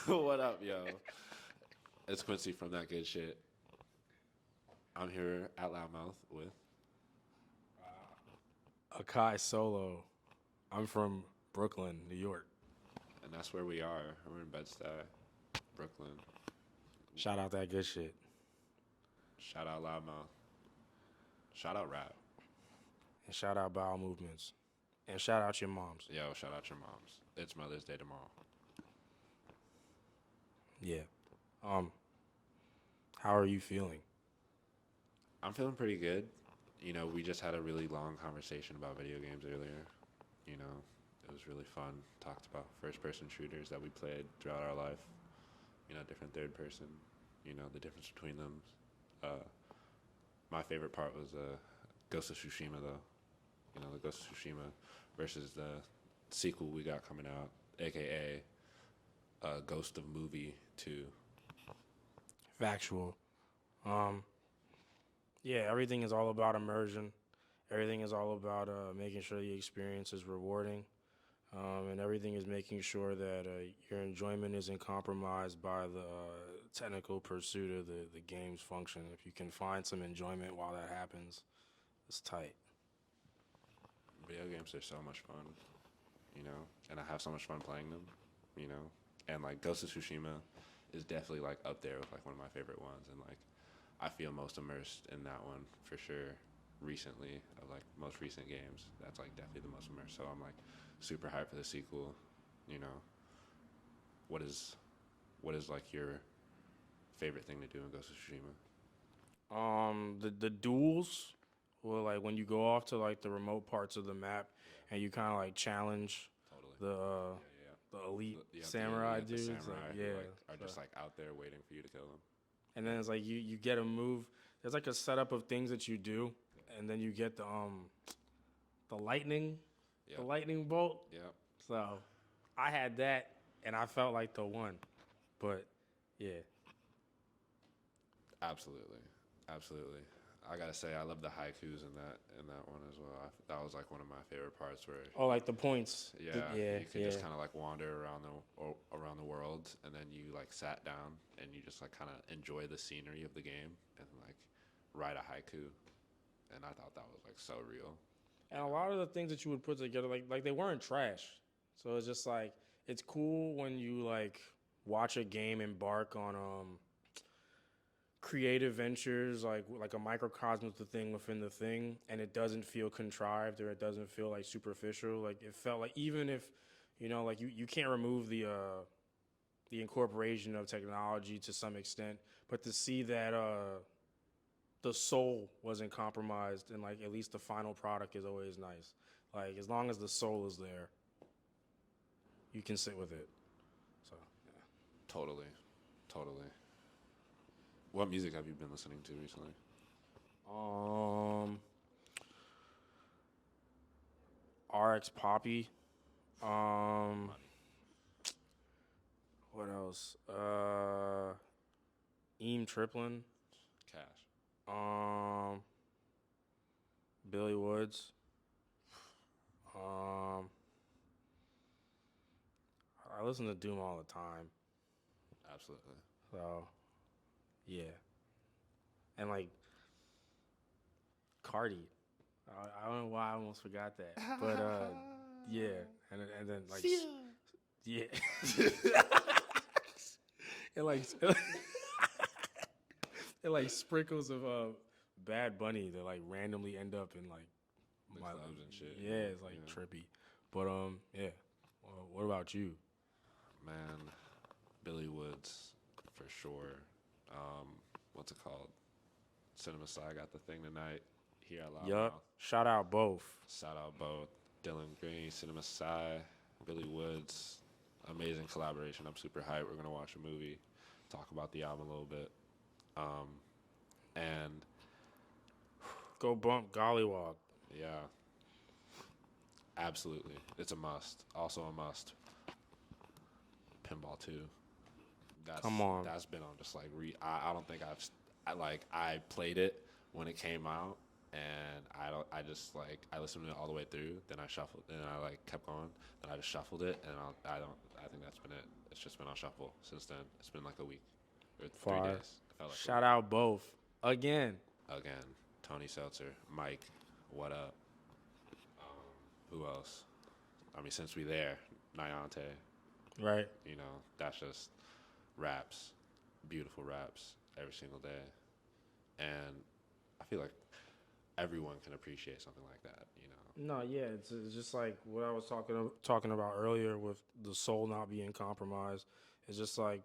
What up, yo? It's Quincy from That Good Shit. I'm here at Loudmouth with. AKAI Solo. I'm from Brooklyn, New York. And that's where we are. We're in Bed-Stuy, Brooklyn. Shout out that good shit. Shout out Loudmouth. Shout out Rap. And shout out bowel movements. And shout out your moms. Yo, shout out your moms. It's Mother's Day tomorrow. Yeah. How are you feeling? I'm feeling pretty good. You know, we just had a really long conversation about video games earlier. You know, it was really fun. Talked about first-person shooters that we played throughout our life. You know, different third-person. You know, the difference between them. My favorite part was Ghost of Tsushima, though. You know, the Ghost of Tsushima versus the sequel we got coming out, a.k.a. Ghost of Movie 2. Factual. Yeah, everything is all about immersion. Everything is all about making sure the experience is rewarding. And everything is making sure that your enjoyment isn't compromised by the technical pursuit of the game's function. If you can find some enjoyment while that happens, it's tight. Video games are so much fun, you know, and I have so much fun playing them, you know, and like Ghost of Tsushima is definitely like up there with like one of my favorite ones, and like I feel most immersed in that one for sure. Recently, of like most recent games, that's like definitely the most immersed. So I'm like super hyped for the sequel. You know, what is like your favorite thing to do in Ghost of Tsushima? The duels, well, like when you go off to like the remote parts of the map and you kind of like challenge Totally. the elite Yeah, samurai the dudes, samurai like, who yeah, like are so. just like out there waiting for you to kill them. And then it's like you get a move. There's like a setup of things that you do, and then you get the lightning, Yep. the lightning bolt. Yep. So I had that, and I felt like the one, but yeah. Absolutely, absolutely. I gotta say, I love the haikus in that one as well. That was like one of my favorite parts where Oh, like the points. yeah, Yeah, you could yeah. just kind of like wander around the world, and then you like sat down and you just like kind of enjoy the scenery of the game and like write a haiku, and I thought that was like so real. And a lot of the things that you would put together, like they weren't trash. So it's just like it's cool when you like watch a game embark on creative ventures, like a microcosm of the thing within the thing, and it doesn't feel contrived or it doesn't feel like superficial. Like it felt like even if like you can't remove the incorporation of technology to some extent, but to see that the soul wasn't compromised and like at least the final product is always nice. Like as long as the soul is there, you can sit with it. So yeah. Totally, totally. What music have you been listening to recently? Um, RX Papi. Um, what else? Eem Triplin. Cash. Um, Billy Woods. Um, I listen to Doom all the time. Absolutely. So, yeah. And like Carti. I don't know why I almost forgot that. But yeah. And then like yeah. and like and like sprinkles of Bad Bunny that like randomly end up in like The my clubs and shit. yeah, it's like trippy. But yeah. What about you? Man, Billy Woods for sure. What's it called? Cinema Sci got the thing tonight here at Loudmouth. Yup. Shout out both. Shout out both Dylan Green, Cinema Sci, Billy Woods. Amazing collaboration. I'm super hyped. We're gonna watch a movie, talk about the album a little bit, and Go bump Gollywog. yeah, absolutely, it's a must. Also a must. Pinball 2. Come on. That's been on just like I don't think I played it when it came out, and I just like I listened to it all the way through, then I shuffled, and I like kept going, then I just shuffled it, and I I think that's been it. It's just been on shuffle since then. It's been like a week or 3 Fire. days. It felt like Shout out both again. again. Tony Seltzer, Mike, what up? Who else? I mean, since we there, Nyante. Right. You know, that's just raps, beautiful raps every single day, and I feel like everyone can appreciate something like that. You know. No, yeah, it's just like what I was talking about earlier with the soul not being compromised. It's just like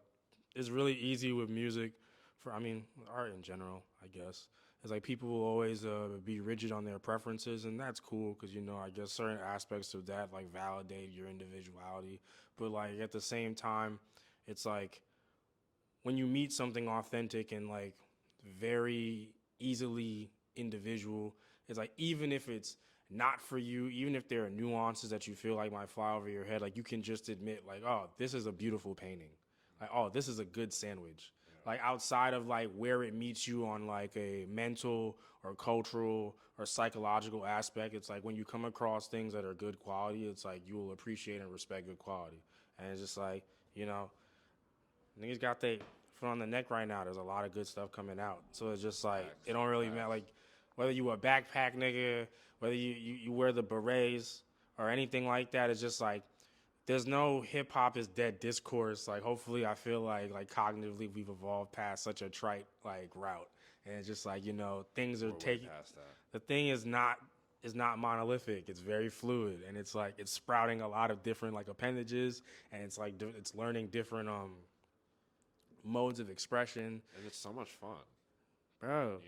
it's really easy with music, for I mean art in general, I guess. It's like people will always be rigid on their preferences, and that's cool because I guess certain aspects of that like validate your individuality. But like at the same time, it's like when you meet something authentic and like very easily individual, it's like even if it's not for you, even if there are nuances that you feel like might fly over your head, like you can just admit like, oh, this is a beautiful painting. Like, oh, this is a good sandwich. Like outside of like where it meets you on like a mental or cultural or psychological aspect, it's like when you come across things that are good quality, it's like you will appreciate and respect good quality. And it's just like, niggas got their foot on the neck right now. There's a lot of good stuff coming out. So it's just like, Facts. it don't really matter. Like, whether you a backpack nigga, whether you wear the berets or anything like that, it's just like, there's no hip hop is dead discourse. Like, hopefully, I feel like cognitively we've evolved past such a trite like route, and it's just like things are We're way taking. past that. The thing is not monolithic. It's very fluid, and it's like it's sprouting a lot of different like appendages, and it's like it's learning different modes of expression. And it's so much fun, Bro.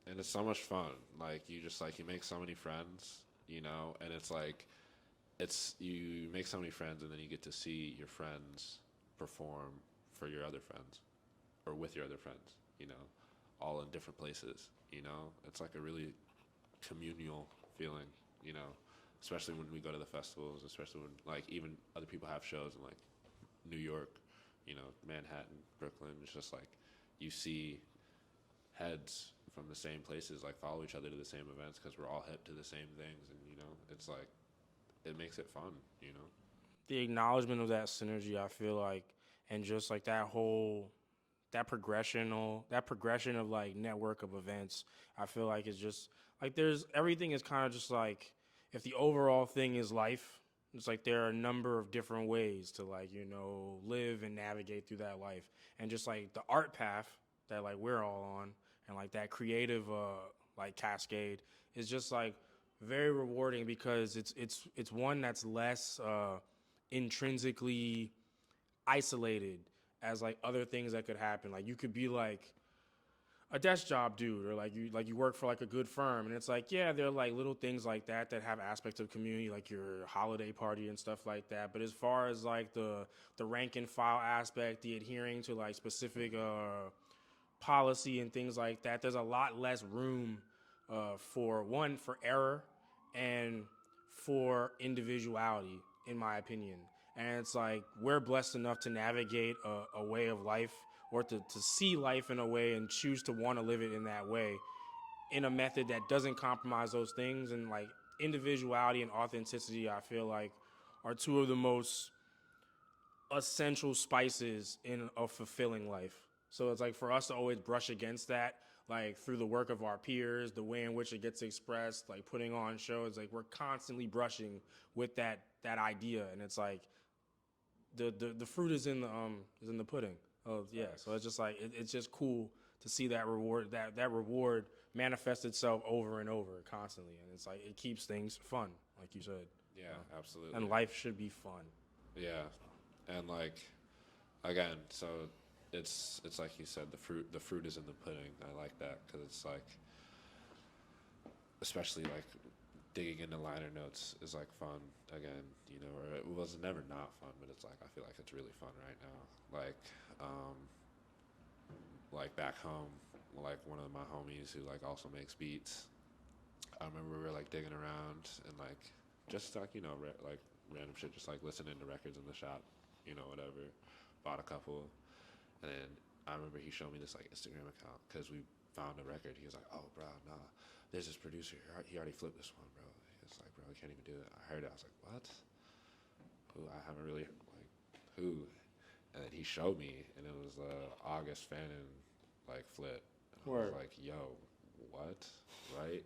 and it's so much fun. Like you just like you make so many friends, and it's like you make so many friends, and then you get to see your friends perform for your other friends, or with your other friends, all in different places. It's like a really communal feeling, especially when we go to the festivals, especially when like even other people have shows in like New York, Manhattan, Brooklyn. It's just like you see heads from the same places like follow each other to the same events because we're all hip to the same things, and it's like it makes it fun. The acknowledgement of that synergy, I feel like, and just like that progression of like network of events, I feel like it's just like there's everything is kind of just like if the overall thing is life, it's like there are a number of different ways to like live and navigate through that life, and just like the art path that like we're all on, and like that creative like cascade is just like very rewarding because it's one that's less intrinsically isolated as like other things that could happen. Like you could be like a desk job dude, or like you work for like a good firm, and it's like there are like little things like that have aspects of community, like your holiday party and stuff like that. But as far as like the rank and file aspect, the adhering to like specific policy and things like that, there's a lot less room for error and for individuality, in my opinion. And it's like we're blessed enough to navigate a way of life, or to see life in a way and choose to want to live it in that way, in a method that doesn't compromise those things. And like individuality and authenticity, I feel like, are two of the most essential spices in a fulfilling life. So it's like for us to always brush against that, like through the work of our peers, the way in which it gets expressed, like putting on shows, like we're constantly brushing with that idea, and it's like the fruit is in the pudding. Oh yeah, so it's just like it's just cool to see that reward manifest itself over and over constantly, and it's like it keeps things fun, like you said. Yeah, absolutely. And life should be fun. Yeah, and like again, so it's like you said, the fruit is in the pudding. I like that because it's like, especially like digging into liner notes is like fun again, or it was never not fun, but it's like I feel like it's really fun right now. Like back home, like one of my homies who like also makes beats. I remember we were like digging around and like just like like random shit, just like listening to records in the shop, whatever. Bought a couple, and then I remember he showed me this like Instagram account because we found a record. He was like, "Oh, bro, nah, there's this producer. He already flipped this one, bro." It's like, bro, he can't even do it. I heard it. I was like, "What? Who? I haven't really like who? And then he showed me, and it was August Fanon, like flip. And I was like, yo, what? Right?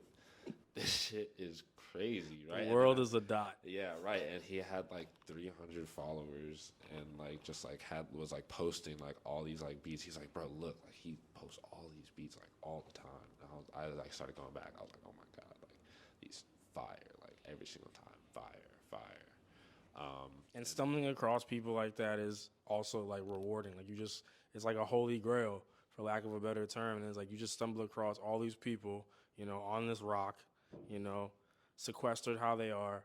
This shit is crazy, right? The world is a dot. Yeah, right. And he had like 300 followers, and like just like was like posting like all these like beats. He's like, bro, look, like he posts all these beats like all the time. And I like started going back. I was like, oh my god, like these fire, like every single time, fire. And stumbling across people like that is also like rewarding. Like it's like a holy grail, for lack of a better term. And it's like you just stumble across all these people, on this rock, sequestered how they are,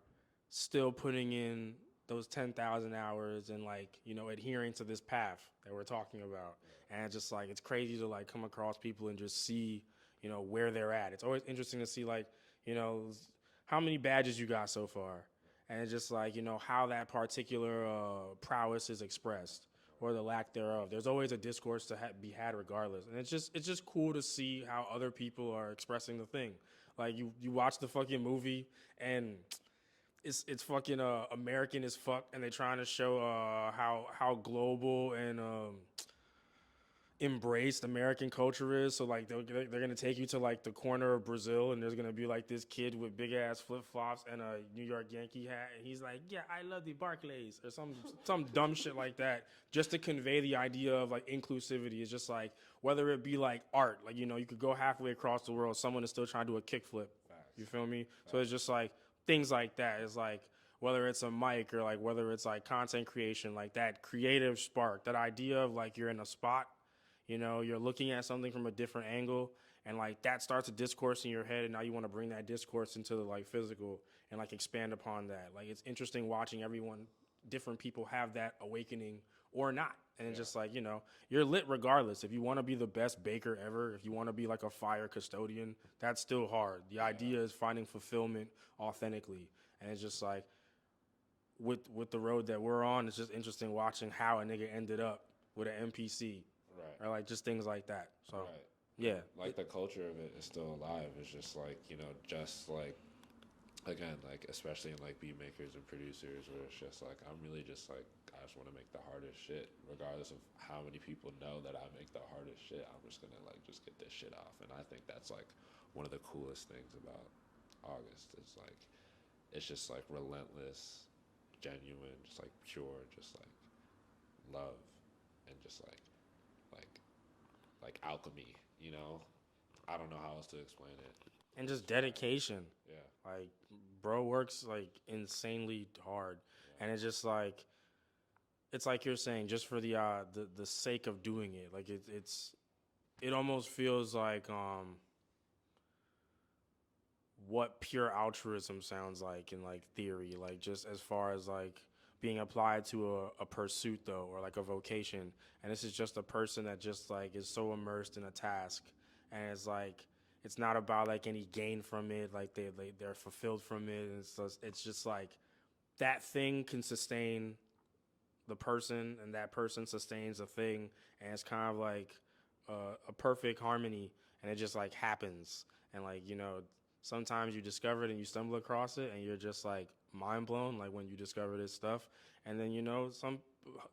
still putting in those 10,000 hours and like, adhering to this path that we're talking about. And it's just like, it's crazy to like come across people and just see, where they're at. It's always interesting to see like, how many badges you got so far. And it's just like, how that particular prowess is expressed or the lack thereof. There's always a discourse to be had regardless. And it's just cool to see how other people are expressing the thing. Like you watch the fucking movie and it's fucking American as fuck, and they're trying to show how global and embraced American culture is. So like they're gonna take you to like the corner of Brazil, and there's gonna be like this kid with big ass flip flops and a New York Yankee hat, and he's like, yeah, I love the Barclays or some dumb shit like that, just to convey the idea of like inclusivity. It's just like whether it be like art, like you could go halfway across the world, someone is still trying to do a kickflip. You feel me? So it's just like things like that. It's like whether it's a mic or like whether it's like content creation, like that creative spark, that idea of like you're in a spot. You're looking at something from a different angle, and like that starts a discourse in your head, and now you want to bring that discourse into the like physical and like expand upon that. Like it's interesting watching different people have that awakening or not. And it's just like, you're lit regardless. If you want to be the best baker ever, if you want to be like a fire custodian, that's still hard. The idea is finding fulfillment authentically. And it's just like with the road that we're on, it's just interesting watching how a nigga ended up with an NPC. Right. Or like just things like that. So, right. Yeah. Like the culture of it is still alive. It's just like, just like, again, like, especially in like beat makers and producers where it's just like, I'm really just like, I just want to make the hardest shit, regardless of how many people know that I make the hardest shit. I'm just going to like, just get this shit off. And I think that's like one of the coolest things about August is like, it's just like relentless, genuine, just like pure, just like love and just like alchemy, I don't know how else to explain it. And just dedication. Yeah. Like, bro works like insanely hard. Yeah. And it's just like, it's like you're saying, just for the sake of doing it. Like it almost feels like what pure altruism sounds like in like theory, like just as far as like being applied to a pursuit though, or like a vocation. And this is just a person that just like is so immersed in a task, and it's like it's not about like any gain from it, like they're fulfilled from it. And it's just like that thing can sustain the person, and that person sustains the thing, and it's kind of like a perfect harmony, and it just like happens. And like sometimes you discover it and you stumble across it and you're just like mind blown, like when you discover this stuff. And then some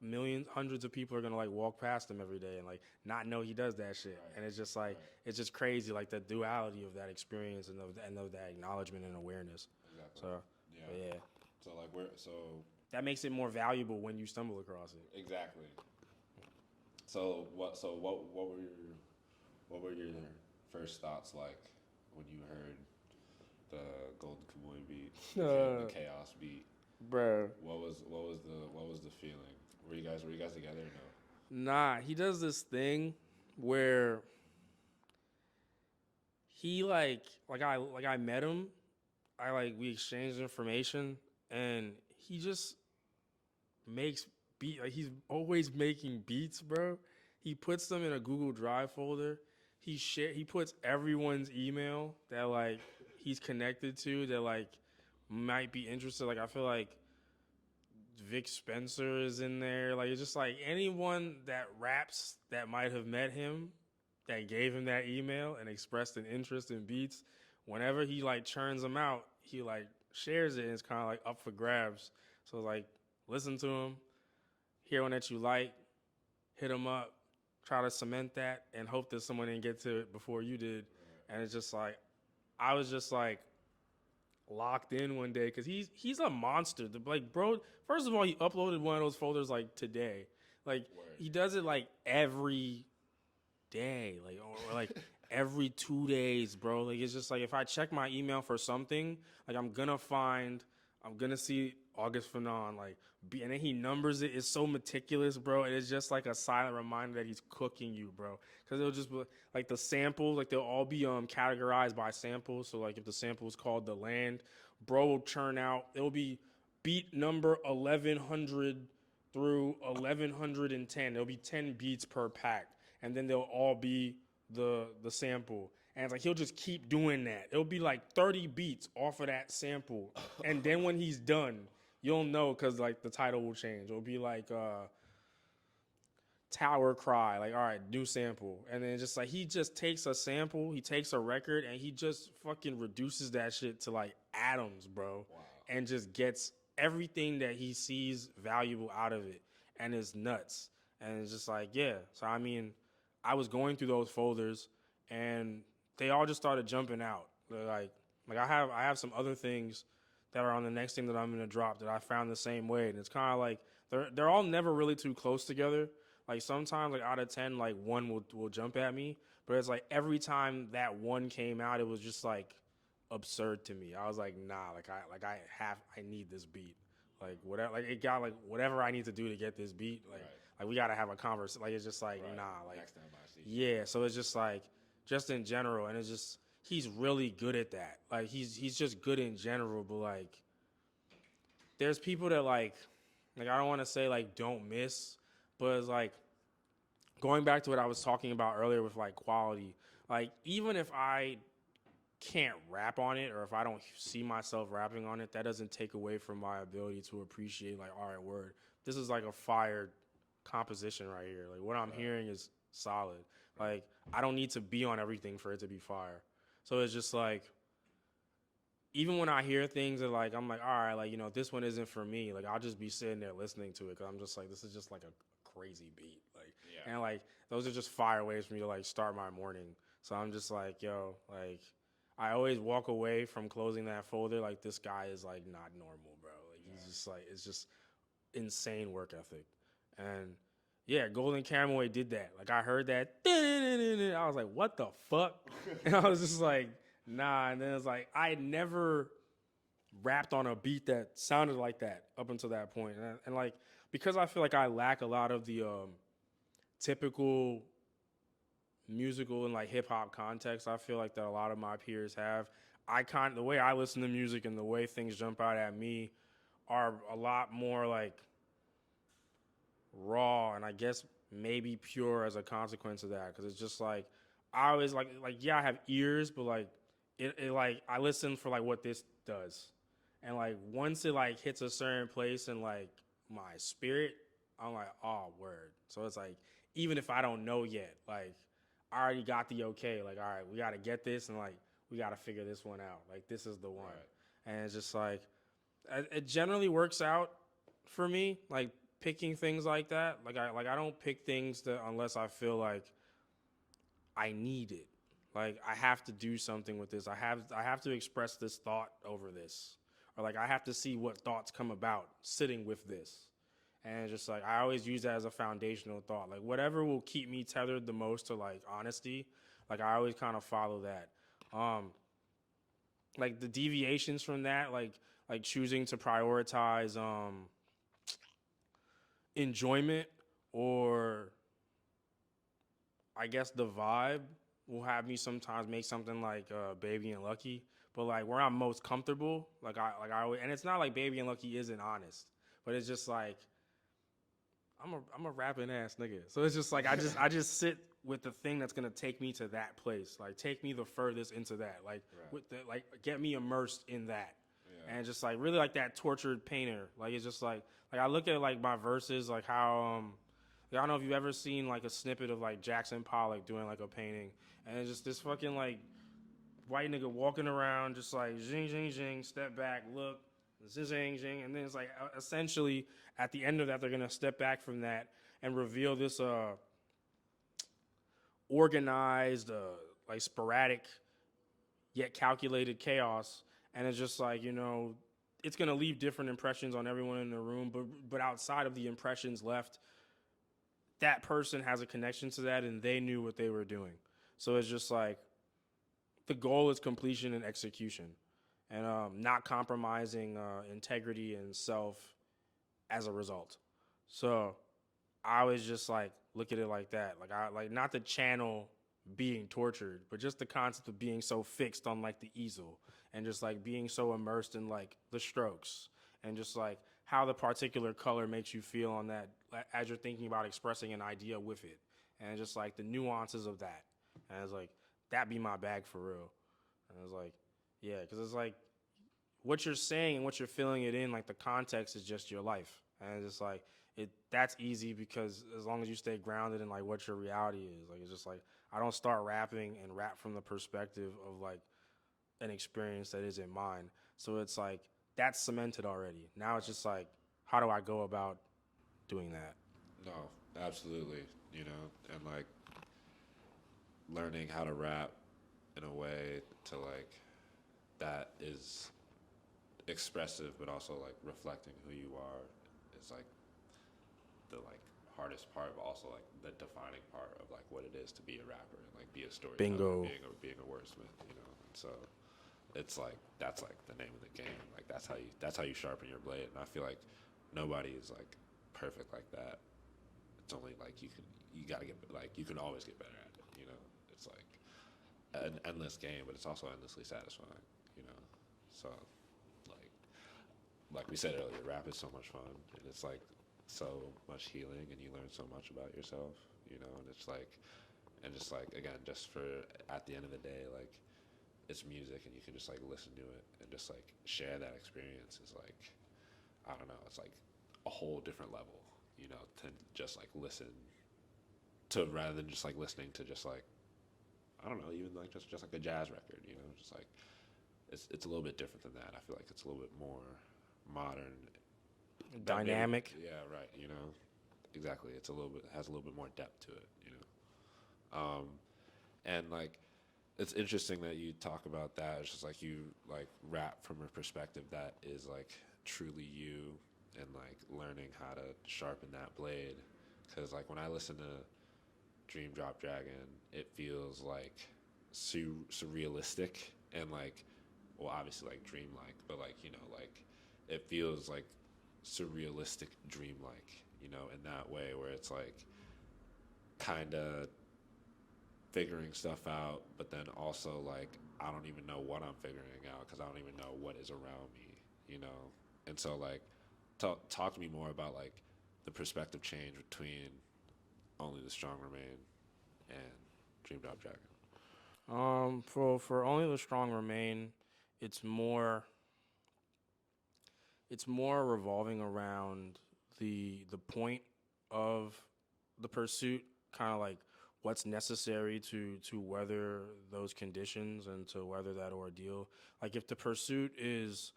millions, hundreds of people are gonna like walk past him every day and like not know he does that shit. Right. And it's just like it's just crazy, like the duality of that experience and of that acknowledgement and awareness. Exactly. So yeah. So like that makes it more valuable when you stumble across it. Exactly. So what were your first thoughts like when you heard the Golden Kamuy beat, the Chaos beat, bro? What was the feeling? Were you guys together or no? Nah, he does this thing where he like I met him, we exchanged information, and he just makes beat. Like he's always making beats, bro. He puts them in a Google Drive folder. He puts everyone's email that like he's connected to that like might be interested. Like I feel like Vic Spencer is in there. Like it's just like anyone that raps that might have met him that gave him that email and expressed an interest in beats. Whenever he like churns them out, he like shares it and it's kind of like up for grabs. So like listen to him, hear one that you like, hit them up, try to cement that, and hope that someone didn't get to it before you did. And it's just like, I was just like locked in one day because he's a monster. Like, bro, first of all, he uploaded one of those folders like today. Like, he does it like every day, like or like every 2 days, bro. Like, it's just like if I check my email for something, like I'm gonna see August Fanon, like, and then he numbers it. It's so meticulous, bro. And it's just like a silent reminder that he's cooking you, bro. Because it'll just be like the samples, like they'll all be categorized by samples. So like if the sample is called The Land, bro will churn out. It'll be beat number 1100 through 1110. There'll be 10 beats per pack, and then they'll all be the sample. And it's like he'll just keep doing that. It'll be like 30 beats off of that sample, and then when he's done, you'll know because like the title will change. It'll be like Tower Cry, like all right, new sample, and then just like he just takes a sample, he takes a record, and he just fucking reduces that shit to like atoms, bro, and just gets everything that he sees valuable out of it, and it's nuts. And it's just like, yeah. So I mean, I was going through those folders, and they all just started jumping out. They're like I have some other things that are on the next thing that I'm gonna drop that I found the same way, and it's kind of like they're all never really too close together. Like sometimes, like out of 10, like one will jump at me, but it's like every time that one came out, it was just like absurd to me. I was like, nah, I need this beat, like whatever, like it got like whatever I need to do to get this beat, like we gotta have a conversation. Like it's just like nah, like yeah. So it's just like just in general, and it's just he's really good at that. Like he's just good in general, but like there's people that like I don't want to say like don't miss, but it's like going back to what I was talking about earlier with like quality. Like even if I can't rap on it or if I don't see myself rapping on it, that doesn't take away from my ability to appreciate like, all right, word, this is like a fire composition right here. Like what I'm hearing is solid. Like I don't need to be on everything for it to be fire. So it's just like even when I hear things that like I'm like, all right, like this one isn't for me. Like I'll just be sitting there listening to it because I'm just like, this is just like a crazy beat. Like and like those are just fire ways for me to like start my morning. So I'm just like, yo, like I always walk away from closing that folder like this guy is like not normal, bro. Like he's just like it's just insane work ethic. And yeah, Golden Kamuy did that. Like I heard that, I was like, what the fuck? And I was just like, nah. And then it's like I had never rapped on a beat that sounded like that up until that point. And like because I feel like I lack a lot of the typical musical and like hip hop context, I feel like that a lot of my peers have. The way I listen to music and the way things jump out at me are a lot more like raw and I guess maybe pure as a consequence of that. Because it's just like I always like yeah, I have ears, but like it like I listen for like what this does, and like once it like hits a certain place in like my spirit, I'm like, oh word. So it's like even if I don't know yet, like I already got the okay. Like all right, we got to get this, and like we got to figure this one out. Like this is the one, and it's just like it generally works out for me. Like picking things like that. Like I don't pick things that unless I feel like I need it. Like I have to do something with this. I have to express this thought over this, or like I have to see what thoughts come about sitting with this. And it's just like I always use that as a foundational thought. Like whatever will keep me tethered the most to like honesty, like I always kind of follow that. Like the deviations from that, like choosing to prioritize enjoyment or I guess the vibe will have me sometimes make something like Baby and Lucky, but like where I'm most comfortable, like I always, and it's not like Baby and Lucky isn't honest, but it's just like I'm a rapping ass nigga, so it's just like I just sit with the thing that's gonna take me to that place, like take me the furthest into that, like with the like get me immersed in that, and just like really like that tortured painter, like it's just like I look at like my verses, like how I don't know if you've ever seen like a snippet of like Jackson Pollock doing like a painting, and it's just this fucking like white nigga walking around just like zing zing zing, step back, look, zing, zing, and then it's like essentially at the end of that they're gonna step back from that and reveal this organized, like sporadic yet calculated chaos, and it's just like it's gonna leave different impressions on everyone in the room, but outside of the impressions left, that person has a connection to that and they knew what they were doing. So it's just like the goal is completion and execution, and not compromising integrity and self as a result. So I was just like look at it like that. Like I like not the channel being tortured, but just the concept of being so fixed on like the easel and just like being so immersed in like the strokes and just like how the particular color makes you feel on that as you're thinking about expressing an idea with it, and just like the nuances of that. And it's like that be my bag for real. And it's like, yeah, because it's like what you're saying and what you're feeling it in, like the context is just your life. And it's just like that's easy because as long as you stay grounded in like what your reality is, like it's just like I don't start rapping and rap from the perspective of like an experience that isn't mine. So it's like that's cemented already. Now it's just like how do I go about doing that? No, absolutely. And like learning how to rap in a way to like that is expressive but also like reflecting who you are is like the like hardest part, but also like the defining part of like what it is to be a rapper and like be a storyteller, Bingo. being a wordsmith. And so it's like that's like the name of the game. Like that's how you sharpen your blade. And I feel like nobody is like perfect like that. It's only like you gotta get like you can always get better at it. It's like an endless game, but it's also endlessly satisfying. So like we said earlier, rap is so much fun, and it's like so much healing, and you learn so much about yourself. And it's like, and just like again, just for at the end of the day, like it's music, and you can just like listen to it and just like share that experience. Is like I don't know, it's like a whole different level, to just like listen to rather than just like listening to just like I don't know, even like just like a jazz record, just like it's a little bit different than that. I feel like it's a little bit more modern, Dynamic. maybe, yeah, right. Exactly. It's has a little bit more depth to it. Um, and like it's interesting that you talk about that. It's just like you like rap from a perspective that is like truly you, and like learning how to sharpen that blade. Because like when I listen to Dream Drop Dragon, it feels like surrealistic and like well obviously like dreamlike, but like like it feels like surrealistic dreamlike, in that way where it's like kind of figuring stuff out, but then also like I don't even know what I'm figuring out because I don't even know what is around me. And so like talk to me more about like the perspective change between Only the Strong Remain and Dream Drop Dragon. For Only the Strong Remain, it's more revolving around the point of the pursuit, kind of like what's necessary to weather those conditions and to weather that ordeal. Like if the pursuit is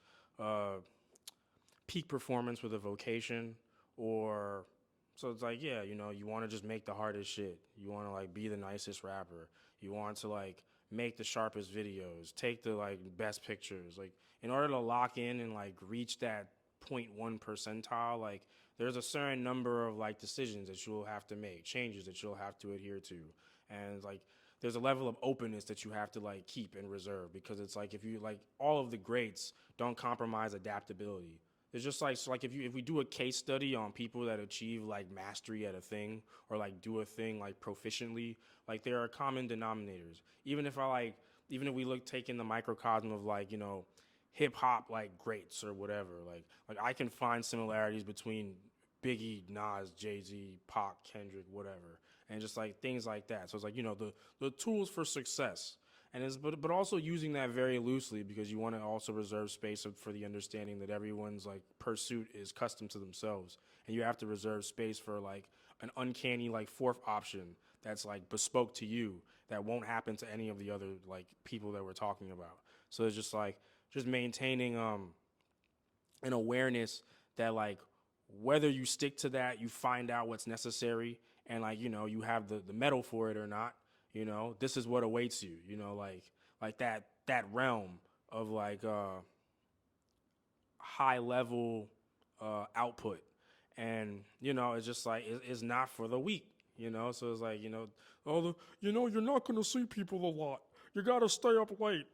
peak performance with a vocation, or so it's like you want to just make the hardest shit, you want to like be the nicest rapper, you want to like make the sharpest videos, take the like best pictures, like in order to lock in and like reach that 0.1 percentile, like there's a certain number of like decisions that you'll have to make, changes that you'll have to adhere to, and like there's a level of openness that you have to like keep and reserve, because it's like if you like all of the greats don't compromise adaptability. It's just like so like if we do a case study on people that achieve like mastery at a thing or like do a thing like proficiently, like there are common denominators. Even if we look taking the microcosm of like hip hop like greats or whatever, like I can find similarities between Biggie, Nas, Jay-Z, Pac, Kendrick, whatever, and just like things like that. So it's like the tools for success, and it's but also using that very loosely, because you want to also reserve space for the understanding that everyone's like pursuit is custom to themselves, and you have to reserve space for like an uncanny like fourth option that's like bespoke to you that won't happen to any of the other like people that we're talking about. So it's just like just maintaining an awareness that like whether you stick to that, you find out what's necessary, and like you have the metal for it or not. This is what awaits you. Like that realm of like high level output, and it's just like it's not for the weak. So it's like oh you're not gonna see people a lot. You gotta stay up late.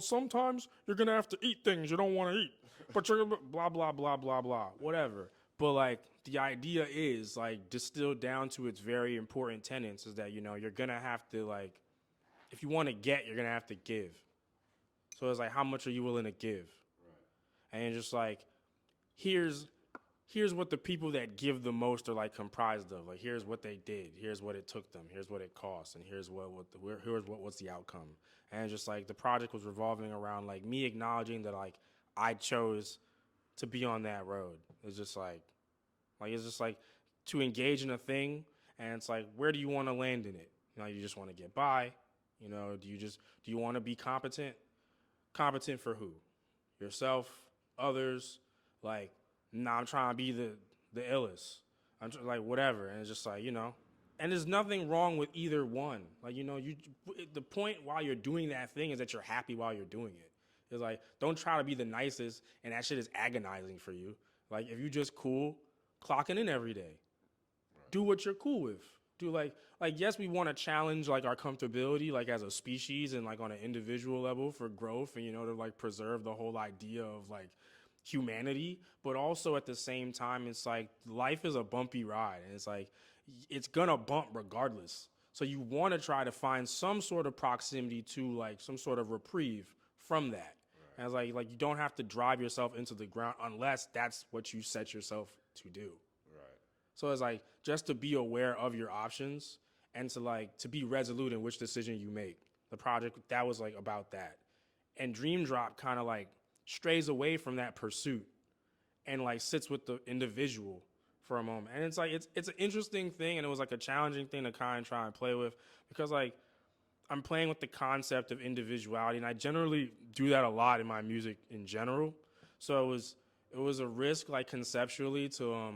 Sometimes you're gonna have to eat things you don't want to eat, but you're gonna blah blah blah blah blah whatever. But like the idea is like distilled down to its very important tenets is that you're gonna have to like if you want to get, you're gonna have to give. So it's like how much are you willing to give? Right. And just like here's what the people that give the most are like comprised of. Like here's what they did, here's what it took them, here's what it cost, and here's what's the outcome. And just like the project was revolving around like me acknowledging that like I chose to be on that road. It's just like it's just like to engage in a thing, and it's like where do you want to land in it? You just want to get by. Do you want to be competent? Competent for who? Yourself, others, like I'm trying to be the illest. Like whatever, and it's just like and there's nothing wrong with either one. Like the point while you're doing that thing is that you're happy while you're doing it. It's like don't try to be the nicest, and that shit is agonizing for you. Like if you just cool, clocking in every day, right. Do what you're cool with. Do like yes, we want to challenge like our comfortability like as a species and like on an individual level for growth and to like preserve the whole idea of like humanity, but also at the same time it's like life is a bumpy ride, and it's like it's gonna bump regardless. So you want to try to find some sort of proximity to like some sort of reprieve from that. Right. And it's like you don't have to drive yourself into the ground unless that's what you set yourself to do. Right. So it's like just to be aware of your options and to be resolute in which decision you make. The project that was like about that. And Dream Drop kind of like strays away from that pursuit and like sits with the individual for a moment. And it's like it's an interesting thing, and it was like a challenging thing to kind of try and play with because like I'm playing with the concept of individuality, and I generally do that a lot in my music in general. So it was a risk like conceptually to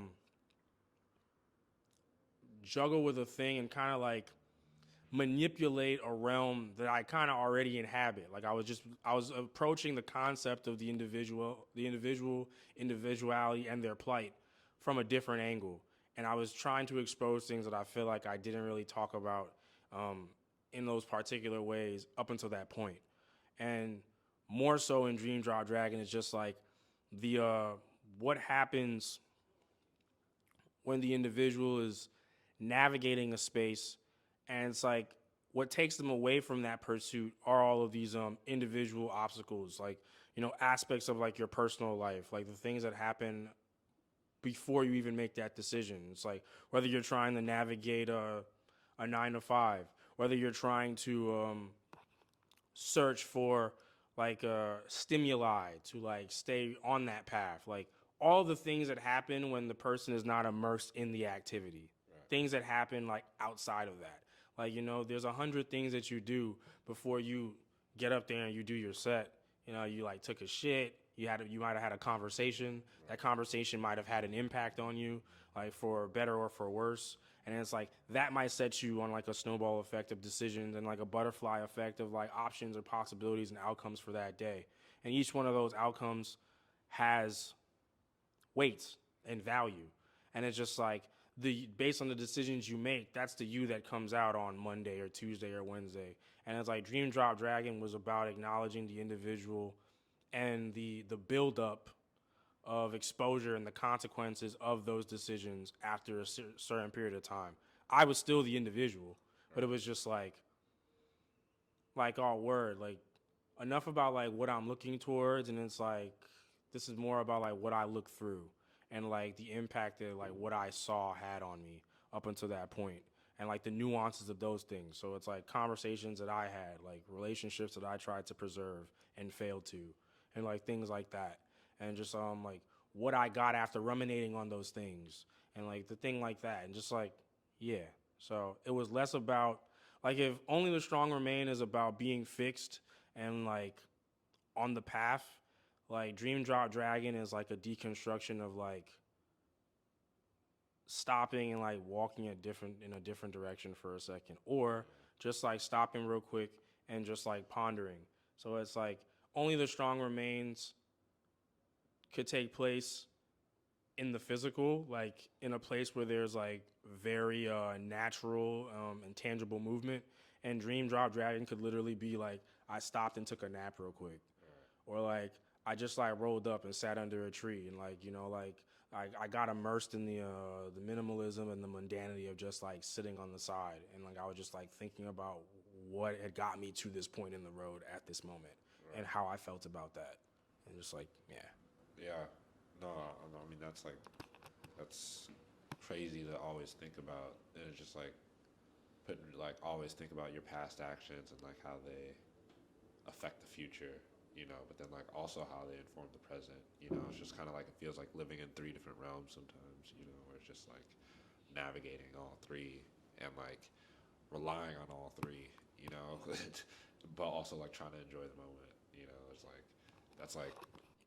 juggle with a thing and kind of like manipulate a realm that I kind of already inhabit. Like I was approaching the concept of the individuality and their plight from a different angle. And I was trying to expose things that I feel like I didn't really talk about in those particular ways up until that point. And more so in Dream Drop Dragon, it's just like the what happens when the individual is navigating a space, and it's like what takes them away from that pursuit are all of these individual obstacles, like aspects of like your personal life, like the things that happen before you even make that decision. It's like whether you're trying to navigate a 9 to 5, whether you're trying to search for like stimuli to like stay on that path, like all the things that happen when the person is not immersed in the activity. Right. Things that happen like outside of that. Like, there's 100 things that you do before you get up there and you do your set. You like took a shit, you might have had a conversation. Right. That conversation might have had an impact on you, like for better or for worse. And it's like that might set you on like a snowball effect of decisions and like a butterfly effect of like options or possibilities and outcomes for that day. And each one of those outcomes has weights and value. And it's just like based on the decisions you make, that's the you that comes out on Monday or Tuesday or Wednesday. And it's like Dream Drop Dragon was about acknowledging the individual and the buildup of exposure and the consequences of those decisions after a certain period of time. I was still the individual, but it was just like word, like enough about like what I'm looking towards, and it's like this is more about like what I look through and like the impact that like what I saw had on me up until that point, and like the nuances of those things. So it's like conversations that I had, like relationships that I tried to preserve and failed to, and like things like that. And just like what I got after ruminating on those things and like the thing like that, and just like yeah. So it was less about like if Only the Strong Remain is about being fixed and like on the path, like Dream Drop Dragon is like a deconstruction of like stopping and like walking in a different direction for a second, or just like stopping real quick and just like pondering. So it's like only the strong remains could take place in the physical, like in a place where there's like very natural and tangible movement. And Dream Drop Dragon could literally be like, I stopped and took a nap real quick, or like I just like rolled up and sat under a tree, and like like I got immersed in the minimalism and the mundanity of just like sitting on the side, and like I was just like thinking about what had got me to this point in the road at this moment, and how I felt about that, and just like Yeah. No, I mean that's crazy to always think about, and it's just like always think about your past actions and like how they affect the future, but then like also how they inform the present. It's just kind of like it feels like living in three different realms sometimes, where it's just like navigating all three and like relying on all three, but also like trying to enjoy the moment. It's like that's like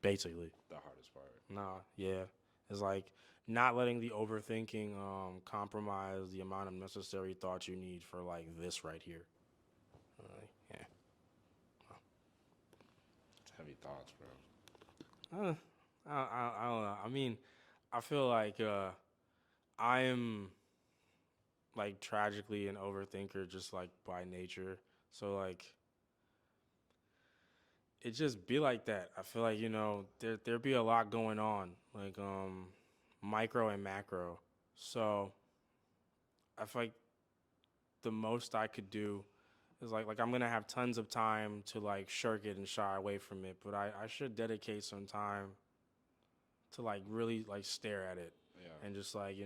basically the hardest part. nah, yeah, it's like not letting the overthinking compromise the amount of necessary thoughts you need for like this right here. Yeah. It's heavy thoughts, bro. I don't know. I mean, I feel like I am like tragically an overthinker just like by nature. So like it just be like that. I feel like, there be a lot going on, like micro and macro. So I feel like the most I could do is like I'm gonna have tons of time to like shirk it and shy away from it, but I should dedicate some time to like really like stare at it and just like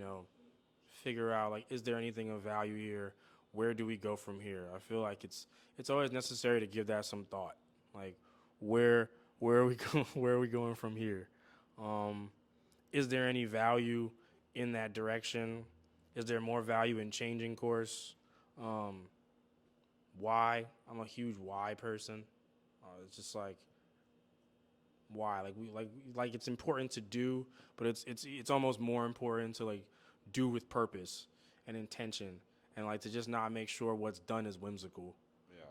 figure out like is there anything of value here? Where do we go from here? I feel like it's always necessary to give that some thought. Like where are we going? Where are we going from here? Is there any value in that direction? Is there more value in changing course? Why? I'm a huge why person. It's just like why like it's important to do, but it's almost more important to like do with purpose and intention, and like to just not make sure what's done is whimsical.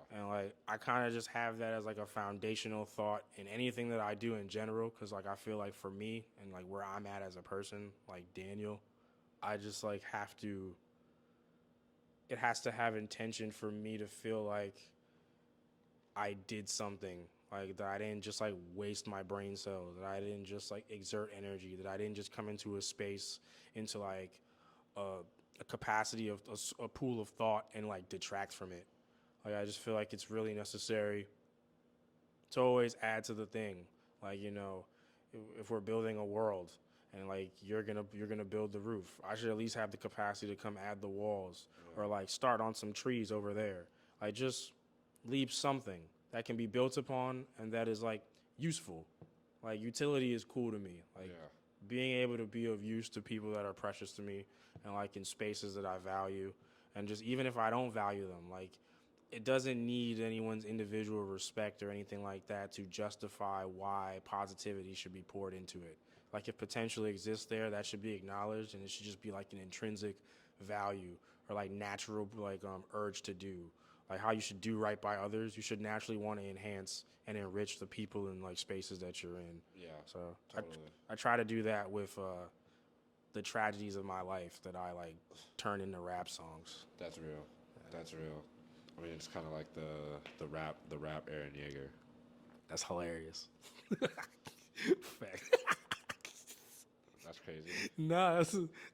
And like I kind of just have that as like a foundational thought in anything that I do in general, because like I feel like for me and like where I'm at as a person, like Daniel, I just like it has to have intention for me to feel like I did something, like that I didn't just like waste my brain cells, that I didn't just like exert energy, that I didn't just come into a space, into like a capacity of a pool of thought and like detract from it. Like I just feel like it's really necessary to always add to the thing. Like if we're building a world and like you're gonna build the roof, I should at least have the capacity to come add the walls or like start on some trees over there. Like just leave something that can be built upon and that is like useful. Like utility is cool to me. Like being able to be of use to people that are precious to me and like in spaces that I value, and just even if I don't value them, like it doesn't need anyone's individual respect or anything like that to justify why positivity should be poured into it. Like if potential exists there, that should be acknowledged, and it should just be like an intrinsic value or like natural like urge to do. Like how you should do right by others, you should naturally want to enhance and enrich the people and like spaces that you're in. Yeah. So totally. I try to do that with the tragedies of my life that I like turn into rap songs. That's real. That's real. I mean, it's kind of like the rap Aaron Yeager. That's hilarious. Fact. That's crazy. No,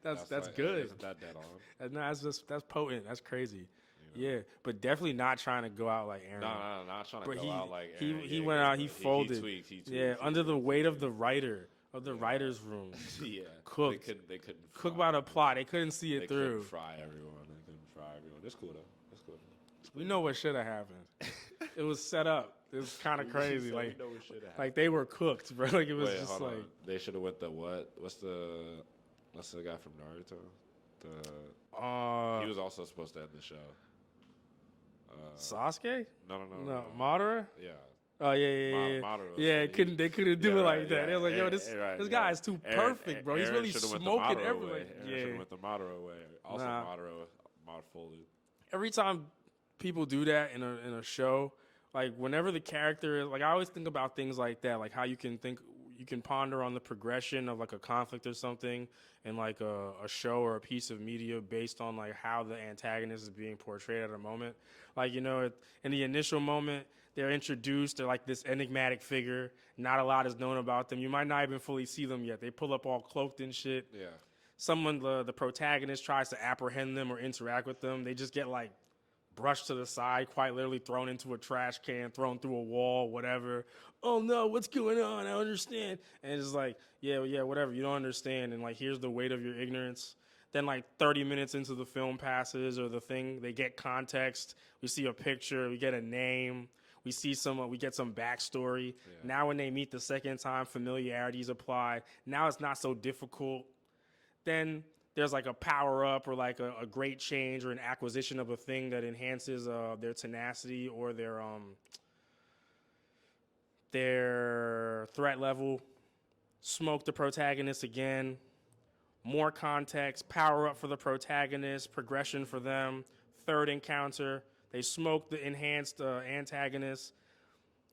that's like, good. Isn't that dead on? No, that's potent. That's crazy. Yeah, but definitely not trying to go out like Aaron. No, not trying to go out like Aaron. He went out. He folded. He tweaked. Yeah, under the weight of the writer of the writer's room. Yeah, cooked. They couldn't cook by the plot. They couldn't see it through. They couldn't fry everyone. That's cool though. We know what should have happened. It was set up. It was kind of crazy. Like they were cooked, bro. Like it was just like on. They should have went the what? What's the guy from Naruto? He was also supposed to end the show. Sasuke? No. Madara? Yeah. Oh yeah. Maruo. Yeah, So they couldn't do it like that. They was like, yo, right, this yeah. guy is too perfect, bro. He's Aaron really should have went the smoking Maruo everything. way. Aaron should Yeah, have went the Maruo way. Also, nah. Maruo fully. Every time people do that in a show, like whenever the character is like, I always think about things like that, like how you can ponder on the progression of like a conflict or something in like a show or a piece of media based on like how the antagonist is being portrayed at a moment. Like, in the initial moment, they're introduced, they're like this enigmatic figure. Not a lot is known about them. You might not even fully see them yet. They pull up all cloaked and shit. Yeah. Someone, the protagonist, tries to apprehend them or interact with them. They just get like brushed to the side, quite literally thrown into a trash can, thrown through a wall, whatever. Oh no, what's going on? I don't understand. And it's like, yeah, whatever. You don't understand. And like, here's the weight of your ignorance. Then like 30 minutes into the film passes or the thing, they get context. We see a picture, we get a name. We get some backstory. Yeah. Now when they meet the second time, familiarity is applied. Now it's not so difficult. Then there's like a power up or like a great change or an acquisition of a thing that enhances their tenacity or their threat level. Smoke the protagonist again. More context, power up for the protagonist, progression for them. Third encounter, they smoke the enhanced antagonist.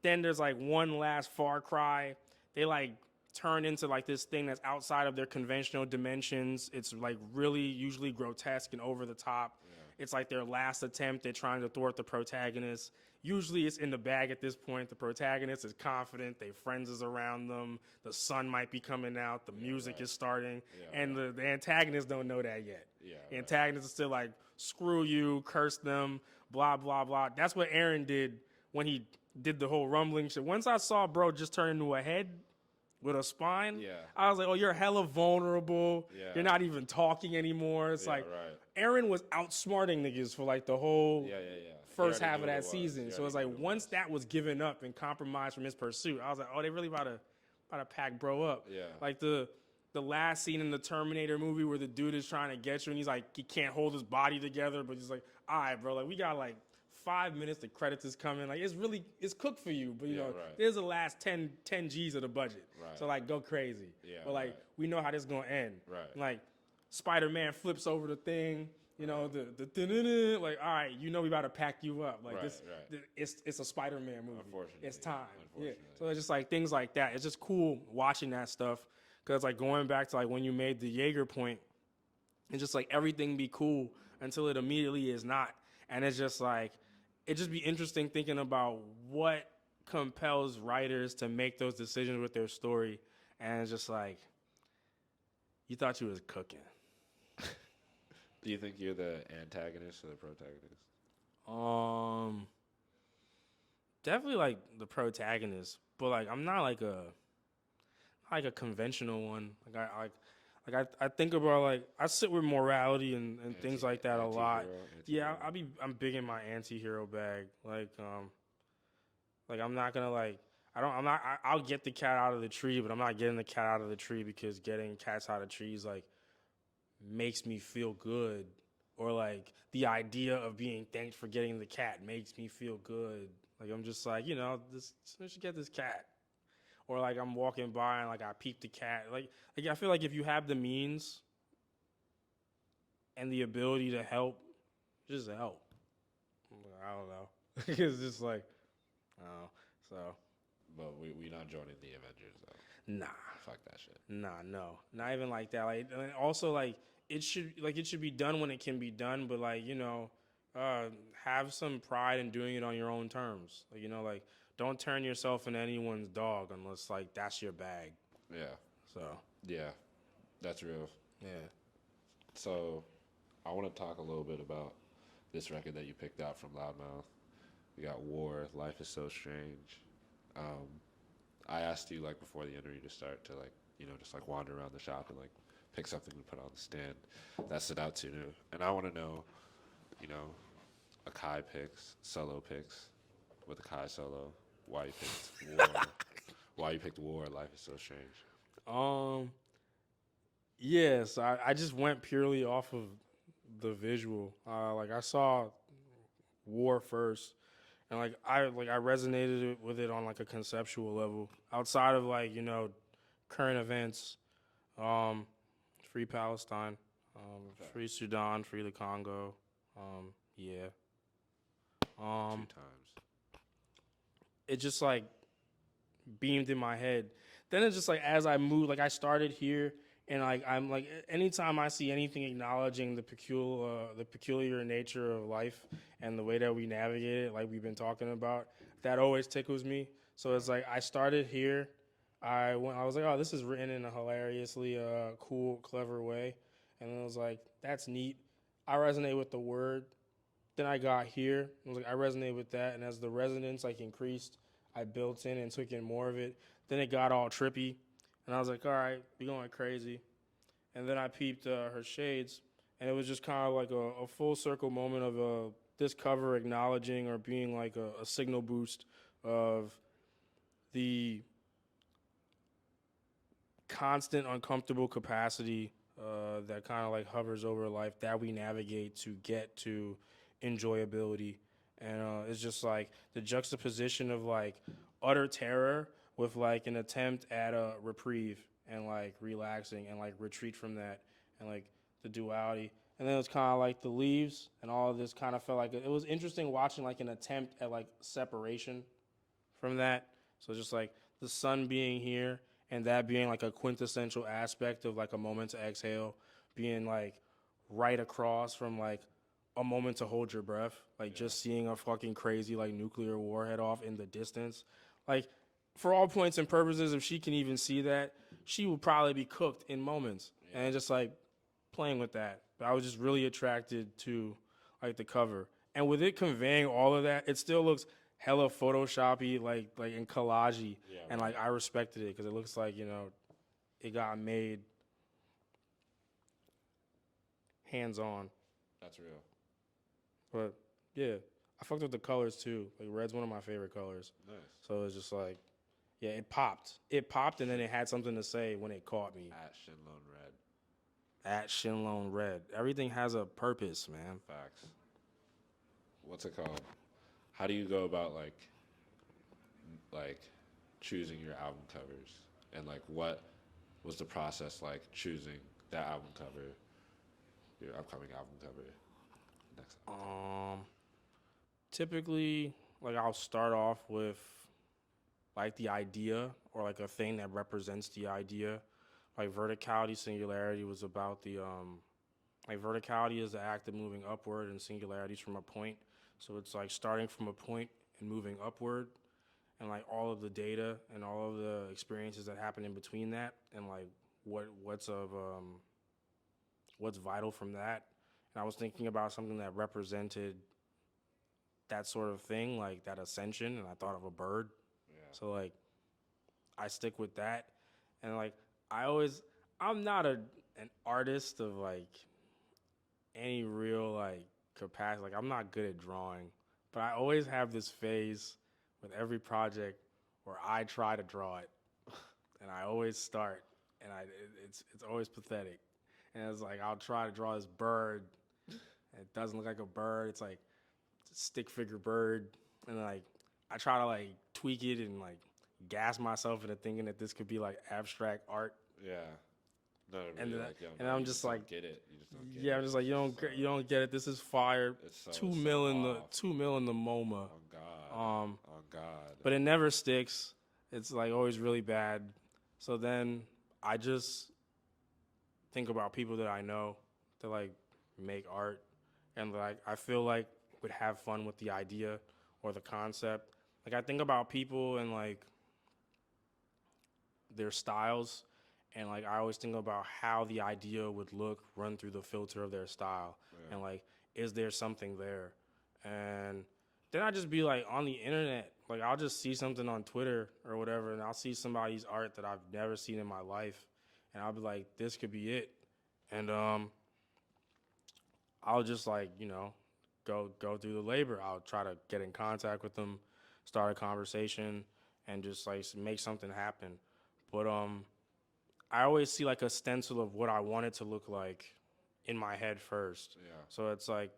Then there's like one last Far Cry. They like turn into like this thing that's outside of their conventional dimensions. It's like really usually grotesque and over the top. Yeah. It's like their last attempt at trying to thwart the protagonist. Usually it's in the bag at this point. The protagonist is confident. Their friends is around them. The sun might be coming out. The music is starting. And the antagonists don't know that yet. The antagonists is still like, screw you, curse them, blah, blah, blah. That's what Aaron did when he did the whole rumbling shit. Once I saw bro just turn into a head with a spine, I was like, oh, you're hella vulnerable. You're not even talking anymore. It's like Aaron was outsmarting niggas for like the whole first half of that season. So it's like once that was given up and compromised from his pursuit, I was like, oh, they really about to pack bro up. Like the last scene in the Terminator movie where the dude is trying to get you and he's like, he can't hold his body together, but he's like, all right, bro, like we got like 5 minutes, the credits is coming. Like it's cooked for you, but there's the last 10 G's of the budget. So like go crazy. But like we know how this is gonna end. Like Spider-Man flips over the thing, the like, all right, we about to pack you up. Like it's a Spider-Man movie. Unfortunately. It's time. So it's just like things like that. It's just cool watching that stuff. Cause like going back to like when you made the Jaeger point, it's just like everything be cool until it immediately is not. And it's just like, it just be interesting thinking about what compels writers to make those decisions with their story. And it's just like, you thought you was cooking. Do you think you're the antagonist or the protagonist? Definitely like the protagonist, but like I'm not like a conventional one. I think about like I sit with morality and things like that a lot. Yeah, I'm big in my anti-hero bag. Like I'm not gonna like I'll get the cat out of the tree, but I'm not getting the cat out of the tree because getting cats out of trees like makes me feel good, or like the idea of being thanked for getting the cat makes me feel good. Like I'm just like I should get this cat. Or like I'm walking by and like I peep the cat. Like I feel like if you have the means and the ability to help, just help. I don't know. It's just like, oh, so. But we not joining the Avengers though. Nah. Fuck that shit. Nah, no, not even like that. Like and also like it should be done when it can be done, but like have some pride in doing it on your own terms. Like like. Don't turn yourself into anyone's dog unless, like, that's your bag. Yeah. So. Yeah. That's real. Yeah. So, I want to talk a little bit about this record that you picked out from Loudmouth. We got War, Life is So Strange. I asked you, like, before the interview to start to, like, just, like, wander around the shop and, like, pick something to put on the stand that stood out to you. And I want to know, AKAI picks, solo picks with AKAI Solo. Why you picked War? Why you picked War? Life is So Strange. Yes, I just went purely off of the visual. Like I saw War first, and I resonated with it on like a conceptual level outside of like current events. Um, Free Palestine, free Sudan, free the Congo. Yeah. 2 times. It just like beamed in my head. Then it's just like as I moved, like I started here, and like I'm like anytime I see anything acknowledging the peculiar nature of life and the way that we navigate it, like we've been talking about, that always tickles me. So it's like I started here. I was like, oh, this is written in a hilariously cool, clever way, and then I was like, that's neat. I resonate with the word. Then I got here. I was like, I resonate with that, and as the resonance like increased, I built in and took in more of it. Then it got all trippy, and I was like, all right, we going crazy. And then I peeped her shades, and it was just kind of like a full circle moment of this cover acknowledging or being like a signal boost of the constant uncomfortable capacity that kind of like hovers over life that we navigate to get to enjoyability. And it's just like the juxtaposition of like utter terror with like an attempt at a reprieve and like relaxing and like retreat from that and like the duality. And then it was kind of like the leaves and all of this kind of felt like it was interesting watching like an attempt at like separation from that. So just like the sun being here and that being like a quintessential aspect of like a moment to exhale, being like right across from like a moment to hold your breath, like just seeing a fucking crazy like nuclear warhead off in the distance. Like for all points and purposes, if she can even see that, she will probably be cooked in moments. Yeah. And just like playing with that. But I was just really attracted to like the cover. And with it conveying all of that, it still looks hella photoshoppy, like in collagey, and like I respected it because it looks like it got made hands on. That's real. But yeah, I fucked with the colors too. Like red's one of my favorite colors. Nice. So it's just like, yeah, it popped. It popped, and then it had something to say when it caught me. At Shinlone Red. At Shinlone Red. Everything has a purpose, man. Facts. What's it called? How do you go about like choosing your album covers, and like what was the process like choosing that album cover, your upcoming album cover? Next. Typically, like I'll start off with like the idea or like a thing that represents the idea. Like verticality, singularity was about the like verticality is the act of moving upward, and singularity is from a point. So it's like starting from a point and moving upward, and like all of the data and all of the experiences that happen in between that, and like what's vital from that. And I was thinking about something that represented that sort of thing, like that ascension, and I thought of a bird. Yeah. So like I stick with that, and like I'm not an artist of like any real like capacity. Like I'm not good at drawing, but I always have this phase with every project where I try to draw it, and I always start, and it's always pathetic. And it's like I'll try to draw this bird, and it doesn't look like a bird. It's like a stick figure bird, and like I try to like tweak it and like gas myself into thinking that this could be like abstract art. Yeah. No, and like, and I'm just like, get it. You just don't get yeah, I'm just like you don't get it. This is fire. So, 2 mil in the 2 mil in the MoMA. Oh God. Oh God. But it never sticks. It's like always really bad. So then I just think about people that I know that like make art, and like I feel like would have fun with the idea or the concept. Like I think about people and like their styles, and like I always think about how the idea would look run through the filter of their style. Yeah. And like, is there something there? And then I just be like on the internet, like I'll just see something on Twitter or whatever, and I'll see somebody's art that I've never seen in my life, and I'll be like, this could be it. And I'll just like go through the labor. I'll try to get in contact with them, start a conversation, and just like make something happen. But I always see like a stencil of what I want it to look like in my head first. Yeah. So it's like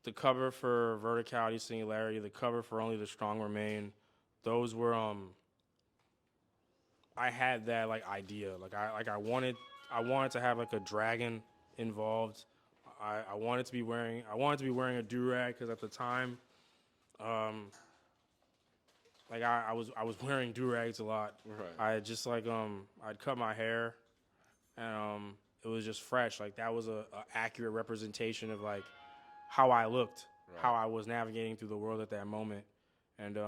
the cover for Verticality Singularity, the cover for Only the Strong Remain, those were I had that like idea. I wanted to have like a dragon involved. I wanted to be wearing a do-rag because at the time like I was wearing do-rags a lot. Right. I just like I'd cut my hair and it was just fresh. Like that was a accurate representation of like how I looked, Right. how I was navigating through the world at that moment. And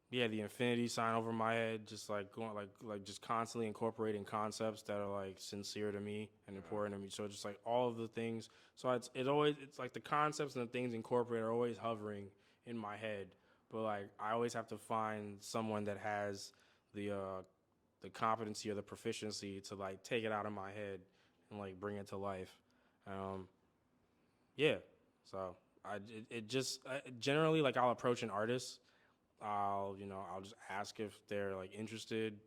yeah, the infinity sign over my head, just like going like just constantly incorporating concepts that are like sincere to me and important to me. So just like all of the things. So it's like the concepts and the things incorporated are always hovering in my head. But like I always have to find someone that has the competency or the proficiency to like take it out of my head and like bring it to life. Yeah. So it just generally like I'll approach an artist. I'll just ask if they're like interested.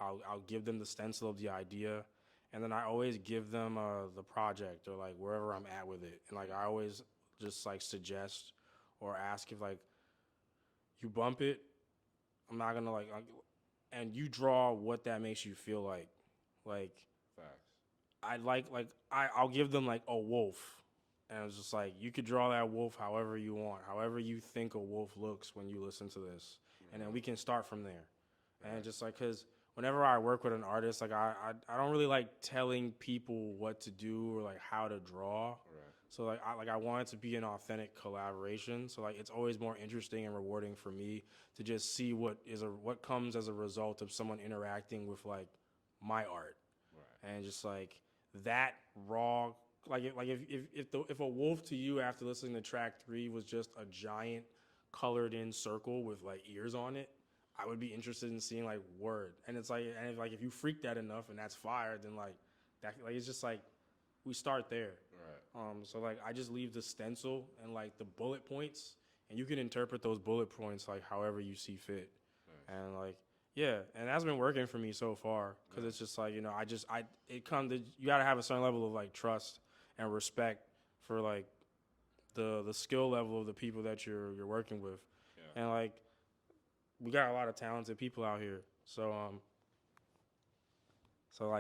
I'll give them the stencil of the idea, and then I always give them the project or like wherever I'm at with it. And like I always just like suggest or ask if like you bump it, I'm not gonna and you draw what that makes you feel like. Like Facts. I'll give them like a wolf. And it's just like you could draw that wolf however you want, however you think a wolf looks when you listen to this, and then we can start from there. Right. And just like because whenever I work with an artist, like I don't really like telling people what to do or like how to draw. Right. So I want it to be an authentic collaboration. So like it's always more interesting and rewarding for me to just see what comes as a result of someone interacting with like my art, Right. and just like that raw. If a wolf to you after listening to track 3 was just a giant colored in circle with like ears on it, I would be interested in seeing like word. And it's like if you freak that enough and that's fire, then like that like it's just like we start there. Right. So like I just leave the stencil and like the bullet points, and you can interpret those bullet points like however you see fit. Nice. And like yeah, and that's been working for me so far because it's just like you gotta have a certain level of like trust and respect for like the skill level of the people that you're working with. Yeah. And like we got a lot of talented people out here. So so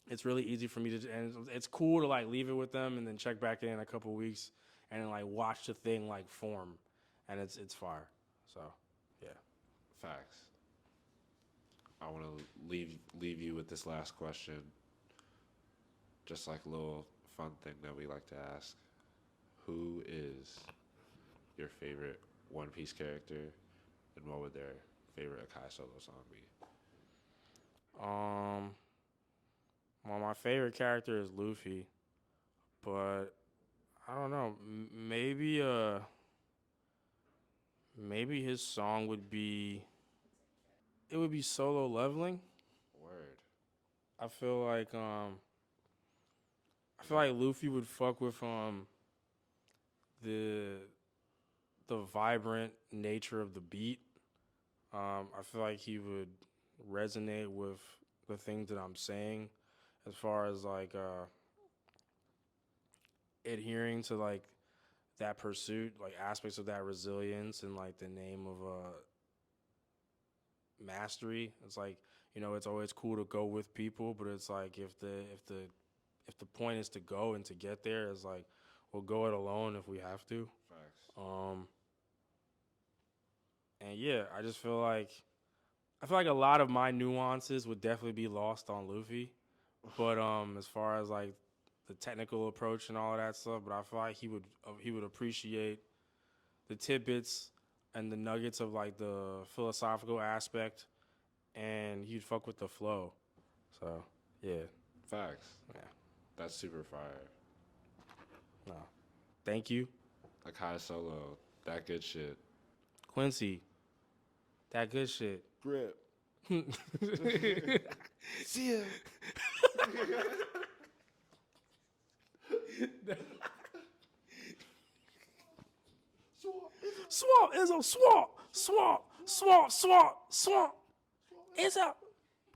it's really easy for me to, and it's cool to like leave it with them and then check back in a couple weeks and then like watch the thing like form, and it's fire. So yeah. Facts. I want to leave you with this last question. Just like a little fun thing that we like to ask. Who is your favorite One Piece character, and what would their favorite AKAI Solo song be? Well, my favorite character is Luffy, but I don't know. Maybe his song would be. It would be Solo Leveling. Word. I feel like Luffy would fuck with the vibrant nature of the beat. I feel like he would resonate with the things that I'm saying, as far as like adhering to like that pursuit, like aspects of that resilience and like the name of mastery. It's like it's always cool to go with people, but it's like if the point is to go and to get there, it's like we'll go it alone if we have to. Facts. And yeah, I feel like a lot of my nuances would definitely be lost on Luffy, but as far as like the technical approach and all of that stuff, but I feel like he would appreciate the tidbits and the nuggets of like the philosophical aspect, and he'd fuck with the flow. So yeah. Facts. Yeah. That's super fire. No. Thank you. AKAI Solo. That good shit. Quincy. That good shit. Grip. See ya. Swamp is a swamp. Swamp. Swamp. Swamp. Swamp. It's a